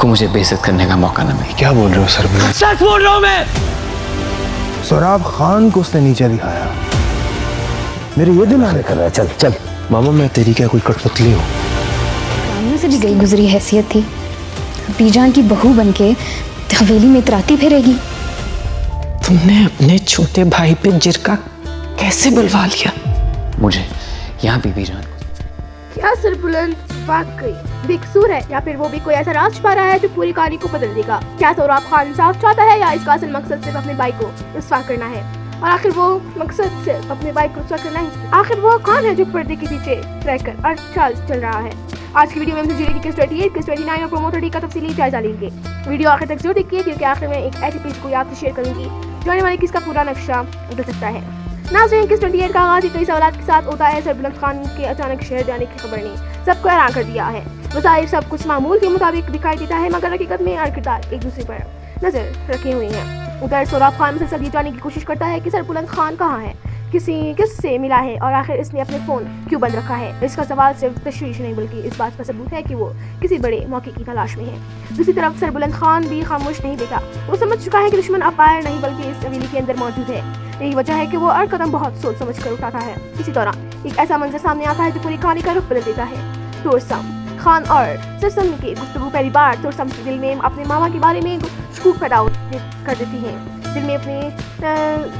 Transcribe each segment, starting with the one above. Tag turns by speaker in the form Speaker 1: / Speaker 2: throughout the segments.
Speaker 1: मुझे बेइज्जत करने का मौका न मिले।
Speaker 2: क्या बोल रहे हो सरबुलंद?
Speaker 1: सच बोल रहा हूं मैं।
Speaker 2: सोराब खान को उसने नीचे दिखाया, मेरे ये दिलाने कर रहा है। चल चल मामा, मैं तेरी क्या कोई कठपुतली हूँ?
Speaker 3: सामने से भी गई गुजरी हैसियत थी, बीजान की बहू बनके हवेली में इतराती फिरेगी।
Speaker 4: तुमने अपने छोटे भाई पे जिरका कैसे बुलवा लिया?
Speaker 1: मुझे यहाँ बीबी जान
Speaker 5: क्या सरबुलंद वाकई बेकसूर है, या फिर वो भी कोई ऐसा राज छुपा रहा है जो पूरी कहानी को बदल देगा? क्या सोराब खान साफ चाहता है, या इसका असल मकसद सिर्फ अपने भाई को रुस्वा करना है? और आखिर वो मकसद सिर्फ अपने भाई को रुस्वा करना है? आखिर वो कौन है जो पर्दे के पीछे रहकर और चाल चल रहा है? आज की वीडियो में हम जुड़े की किस 28, किस 29 और प्रोमो 30 का तफसीली जायजा लेंगे। वीडियो आखिर तक जरूर देखिए, क्योंकि आखिर में एक ऐसी पेज को आपसे शेयर करूंगी जो आने वाली किसका पूरा नक्शा बदल सकता है। नाज़रीन, किस 28 का आगाज़ कई सवालात के साथ होता है। सरबुलंद खान के अचानक शहर जाने की खबर ने सबको हैरान कर दिया है। वज़ाहिर सब कुछ मामूल के मुताबिक दिखाई देता है, मगर हकीकत में हर किरदार एक दूसरे पर नजर रखे हुए हैं। उधर सोराब खान मुसलसल ये जानने की कोशिश करता है कि सरबुलंद खान कहाँ है, किससे मिला है, और आखिर इसने अपने फ़ोन क्यों बंद रखा है। इसका सवाल सिर्फ तशवीश नहीं बल्कि इस बात का सबूत है कि वो किसी बड़े मौके की तलाश में है। दूसरी तरफ सरबुलंद खान भी खामोश नहीं बैठा। वो समझ चुका है कि दुश्मन अब बाहर नहीं बल्कि इस हवेली के अंदर मौजूद है। यही वजह है कि वो हर कदम बहुत सोच समझ कर उठाता है। इसी दौरान एक ऐसा मंजर सामने आता है जो पूरी कहानी का रुख बदल देता है। तुरसम खान और सरसम की गुफ्तगू पहली बार तुरसम के दिल में अपने मामा के बारे में शूक पैदा कर देती है। दिल में अपने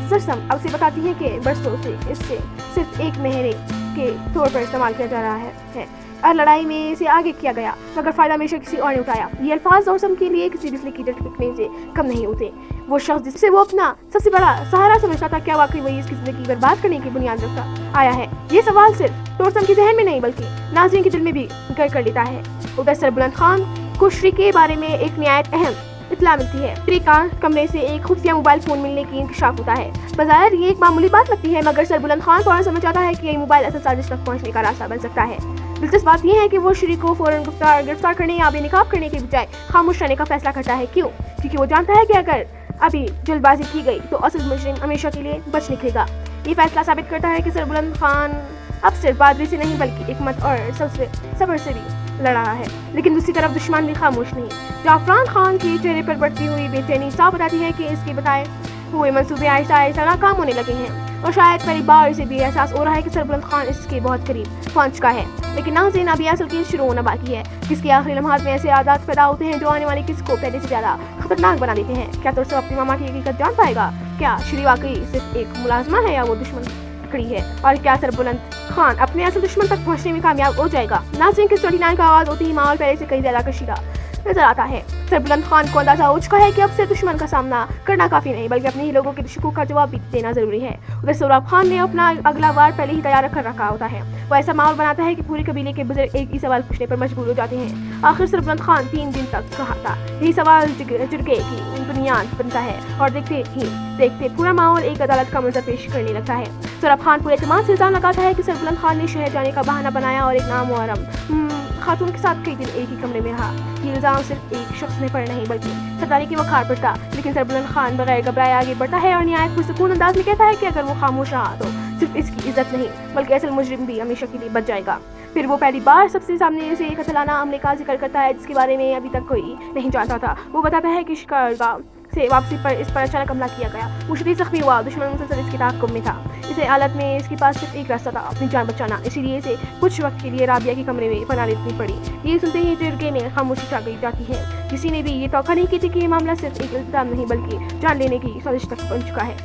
Speaker 5: सरसम अब से बताती है कि बरसों से इससे सिर्फ एक मेहरे के तौर पर इस्तेमाल किया जा रहा है और लड़ाई में इसे आगे किया गया, मगर फायदा हमेशा किसी और ने उठाया। ये अल्फाज तुरसम के लिए किसी बिजली की झटकने से कम नहीं होते। वो शख्स जिसे वो अपना सबसे बड़ा सहारा समझता था, क्या वाकई वही इसकी जिंदगी बर्बाद करने की बुनियाद रखता आया है? ये सवाल सिर्फ तुरसम के जहन में नहीं बल्कि नाज़रीन के दिल में भी घर कर लेता है। उधर सरबुलंद खान को श्री के बारे में एक निहायत अहम इत्तला मिलती है। श्री का कमरे से एक खुफिया मोबाइल फोन मिलने की इंकशाफ होता है। बज़ाहिर ये एक मामूली बात लगती है, मगर सरबुलंद खान फौरन समझ आता है कि ये मोबाइल असल साजिश तक पहुंचने का रास्ता बन सकता है। दिलचस्प बात यह है कि वो श्री को फौरन गिरफ्तार करने या बेनकाब करने के बजाय खामोश रहने का फैसला करता है। क्यों? क्योंकि वो जानता है कि अगर अभी जल्दबाजी की गई तो असल मुजरिम हमेशा के लिए बच निकलेगा। ये फैसला साबित करता है कि सरबुलंद खान अब सिर्फ बहादुरी से नहीं बल्कि हिकमत और सब्र से भी लड़ रहा है। लेकिन दूसरी तरफ दुश्मन भी खामोश नहीं। जाफरान खान के चेहरे पर बढ़ती हुई बेचैनी साफ बताती है कि इसके बताए हुए मंसूबे आहिस्ता आहिस्ता नाकाम होने लगे हैं, और शायद पहली बार इसे भी एहसास हो रहा है कि सरबुलंद खान इसके बहुत करीब पहुंच चुका है। लेकिन नाज़रीन, अभी असल की शुरू होना बाकी है, जिसके आखिरी लम्हात में ऐसे आदात पैदा होते हैं जो आने वाली किसी को पहले से ज्यादा खतरनाक बना देते हैं। क्या तुरसम अपनी मामा की हकीकत जान पाएगा? क्या श्री वाकई सिर्फ एक मुलाजमा है या वो दुश्मन खड़ी है? और क्या सरबुलंद खान अपने असल दुश्मन तक पहुंचने में कामयाब हो जाएगा? नाज़रीन, किस 29 का आवाज होती ही माहौल पहले से कई ज्यादा कशीदा नजर आता है। सरबुलंद खान को अंदाजा हो चुका है कि अब से दुश्मन का सामना करना काफी नहीं बल्कि अपने ही लोगों के शकूक का जवाब भी देना जरूरी है। उधर सोराब खान ने अपना अगला वार पहले ही तैयार कर रखा होता है। वो ऐसा माहौल बनाता है कि पूरे कबीले के बुजुर्ग एक ही सवाल पूछने पर मजबूर हो जाते हैं। आखिर सरबुलंद खान 3 दिन तक कहा था। यही सवाल जुर्गे की बुनियाद बनता है और देखते ही देखते पूरा माहौल एक अदालत का मंजर पेश करने लगता है। सोराब खान पूरे एतमाद से इल्जाम लगाता है कि सरबुलंद खान ने शहर जाने का बहाना बनाया और एक नामुहर्रम खातून के साथ कई दिन एक ही कमरे में रहा। ये इल्जाम सिर्फ एक शख्स ने पर नहीं बल्कि सरदारी की वखार पर था। लेकिन सरबुलंद खान बगैर घबराए आगे बढ़ता है और निहायत पुरसुकून अंदाज में कहता है कि अगर वो खामोश रहा तो सिर्फ इसकी इज्जत नहीं बल्कि असल मुजरिम भी हमेशा के लिए बच जाएगा। फिर वो पहली बार सबसे सामने से एक हथलाना हमले का जिक्र करता है जिसके बारे में अभी तक कोई नहीं जानता था। वो बताता है कि शिकारगाह से वापसी पर इस पर अचानक हमला किया गया। वो शदीद जख्मी हुआ। दुश्मन मुसलसल इसके ताक़ुब में था। इस हालत में इसके पास सिर्फ एक रास्ता था, अपनी जान बचाना। इसीलिए इसे कुछ वक्त के लिए राबिया के कमरे में पनाह लेनी पड़ी। ये सुनते ही जुर्गे में खामोशी छा गई जाती है। किसी ने भी ये तौक़ा नहीं की थी कि ये मामला सिर्फ एक इल्ज़ाम नहीं बल्कि जान लेने की साजिश तक बन चुका है।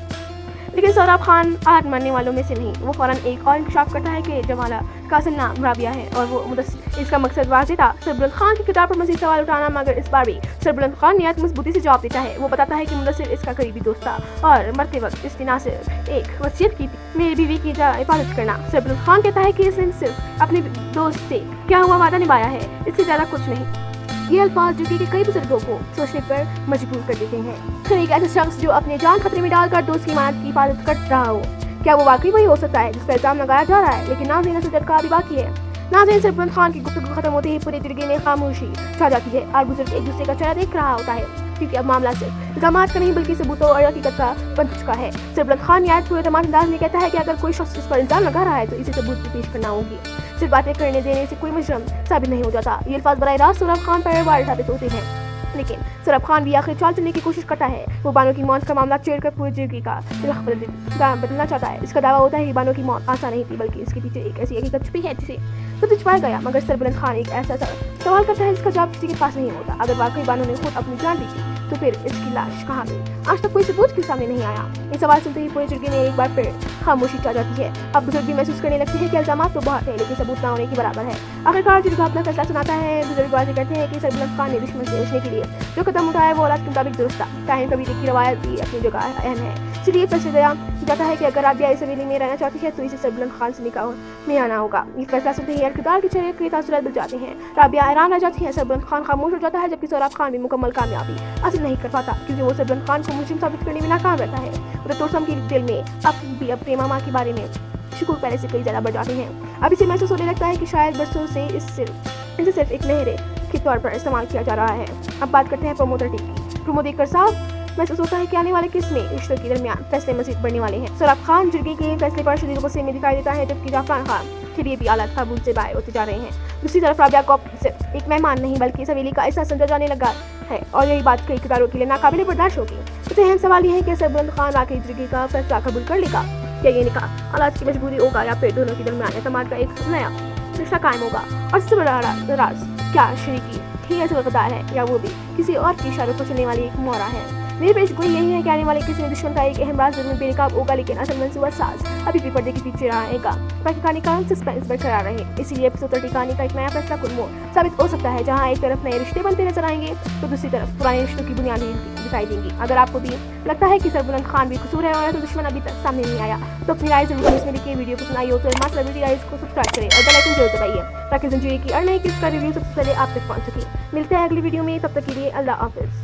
Speaker 5: लेकिन सोराब खान हार मानने वालों में से नहीं। वो फौरन एक और इंकशाफ करता है कि जमाला का असल नाम राबिया है और वो मुदस्सिर। इसका मकसद वाज़ेह था, सरबुलंद खान की किताब पर मज़ीद सवाल उठाना, मगर इस बार भी सरबुलंद खान निहायत मजबूती से जवाब देता है। वो बताता है कि मुदस्सिर इसका करीबी दोस्त था और मरते वक्त इसने ना सिर्फ एक वसीयत की थी, मेरी बीवी की हिफाजत करना। सरबुलंद खान कहता है कि इसने सिर्फ अपने दोस्त से क्या हुआ वादा निभाया है, इससे ज़्यादा कुछ नहीं। ये अल्फाज जो कि कई बुजुर्गों को सोचने पर मजबूर कर देते हैं। फिर एक ऐसा शख्स जो अपने जान खतरे में डालकर दोस्त की इमारत की हिफाजत कर रहा हो, क्या वो वाकई वही हो सकता है जिस पर इल्जाम लगाया जा रहा है? लेकिन नाज़रीन, असल झटका अभी बाकी है। नाज़रीन, सरबुलंद खान की गुफ्तगू खत्म होते ही पूरे जिरगे में खामोशी छा जाती है और बुजुर्ग एक दूसरे का चेहरा देख रहा होता है, क्योंकि अब मामला सिर्फ इल्जामात का नहीं बल्कि सबूतों और हकीकत का बन चुका है। सरबुलंद खान निहायत पूरे तमाम अंदाज में कहता है कि अगर कोई शख्स इस पर इल्जाम लगा रहा है तो इसे सबूत भी पेश करना होगी। सिर्फ बातें करने देने से कोई मुजरम साबित नहीं हो जाता। ये अल्फाज बराह रास्त सोराब खान पर वार साबित होते हैं। लेकिन सौरभ खान भी आखिर चाल चलने की कोशिश करता है। वो बानो की मौत का मामला छेड़कर पूरी जिंदगी का बदलना चाहता है। इसका दावा होता है कि बानो की मौत आसान नहीं थी, बल्कि इसके पीछे एक ऐसी हकीकत छुपी है जिसे तो छुपाया गया। मगर सरबुलंद खान एक ऐसा सवाल करता है जिसका जवाब किसी के पास नहीं होता। अगर वाकई बानो ने खुद अपनी जान दी थी तो फिर इसकी लाश कहाँ गई? आज तक कोई सबूत क्यों सामने नहीं आया? ये सवाल सुनते ही पूरे जिंदगी में एक बार फिर खामोशी छा जाती है। अब बुजुर्ग भी महसूस करने लगते हैं कि इल्जामात तो बहुत है, लेकिन सबूत ना होने के बराबर है। आखिरकार जुर्ग अपना फैसला सुनाता है। बुजुर्ग वाजे कहते हैं कि सरबुलंद खान ने दुश्मन से बचने के लिए जो कदम उठाया वो औलाद के मुताबिक दुरुस्त था। टाइम कबीले की रवायत भी अपनी जगह अहम है। इसलिए फैसला दिया जाता है कि अगर राबिया इस हवेली में रहना चाहती है तो इसे सरबुलंद खान से निकाह में आना होगा। ये फैसला सुनते ही किरदार के चेहरे के तासुरात बदल जाते हैं। राबिया हैरान रह जाती है। सरबुलंद खान खामोश हो जाता है, जबकि सौरभ खान भी मुकम्मल कामयाबी हासिल नहीं कर पाता, क्योंकि वो सरबुलंद खान को मुजरिम साबित करने में नाकाम रहता है। उधर तोरसम की जेल में अब प्रेमा माँ के बारे में शुक्र पहले से कई ज्यादा बढ़ जाते हैं। अब इसे महसूस होने लगता है कि शायद बरसों से इसे सिर्फ एक नहरे के तौर पर इस्तेमाल किया जा रहा है। अब बात करते हैं प्रोमोटर टीम की। प्रोमो देखकर साफ महसूस होता है कि आने वाले किस में रिश्तों के दरमियान फैसले मजीद बढ़ने वाले हैं। सौरभ खान जुर्गी के फैसले पर शदीद गुस्से में दिखाई देता है, जबकि जाफरान खान के लिए भी हालात काबू से बाहर होते जा रहे हैं। दूसरी तरफ राबिया को सिर्फ एक मेहमान नहीं बल्कि इस हवेली का ऐसा समझा जाने लगा है, और यही बात कई किरदारों के लिए नाकाबिले बर्दाश्त होगी। सबसे अहम सवाल यह है कि सरबुलंद खान आखिर जुर्गी का फैसला कबूल कर लेगा, क्या ये निकाह औलाद की मजबूरी होगा, या फिर दोनों के दरमियान एतमाद का एक नया रिश्ता कायम होगा। और सबसे बड़ा राज, क्या शरीकी ही ऐसे वफादार है, या वो भी किसी और की इशारों पर चलने वाली एक मोहरा है? मेरी पेशगोई यही है कि आने वाले किसी दुश्मन का एक अहम राज जरूर बेनकाब होगा, लेकिन असल मंसूबा साज अभी भी पर्दे के पीछे रहेगा ताकि कहानी का सस्पेंस बरकरार रहे। इसीलिए एपिसोड 30 कहानी का एक नया फैसला कुन मोड़ साबित हो सकता है, जहां एक तरफ नए रिश्ते बनते नजर आएंगे तो दूसरी तरफ पुराने रिश्तों की बुनियादें दिखाई देंगी। अगर आपको भी लगता है कि सरबुलंद खान भी कसूर है और तो दुश्मन अभी तक सामने नहीं आया, तो अपनी राय जरूर इसमें लिखिए। वीडियो को सुनाइए तो मात्र राइज को सब्सक्राइब करें और बेल आइकन जरूर दबाइए ताकि जंजीर की और नई किस्त का रिव्यू सबसे पहले आप तक पहुंच सके। मिलते हैं अगली वीडियो में, तब तक के लिए अल्लाह हाफिज़।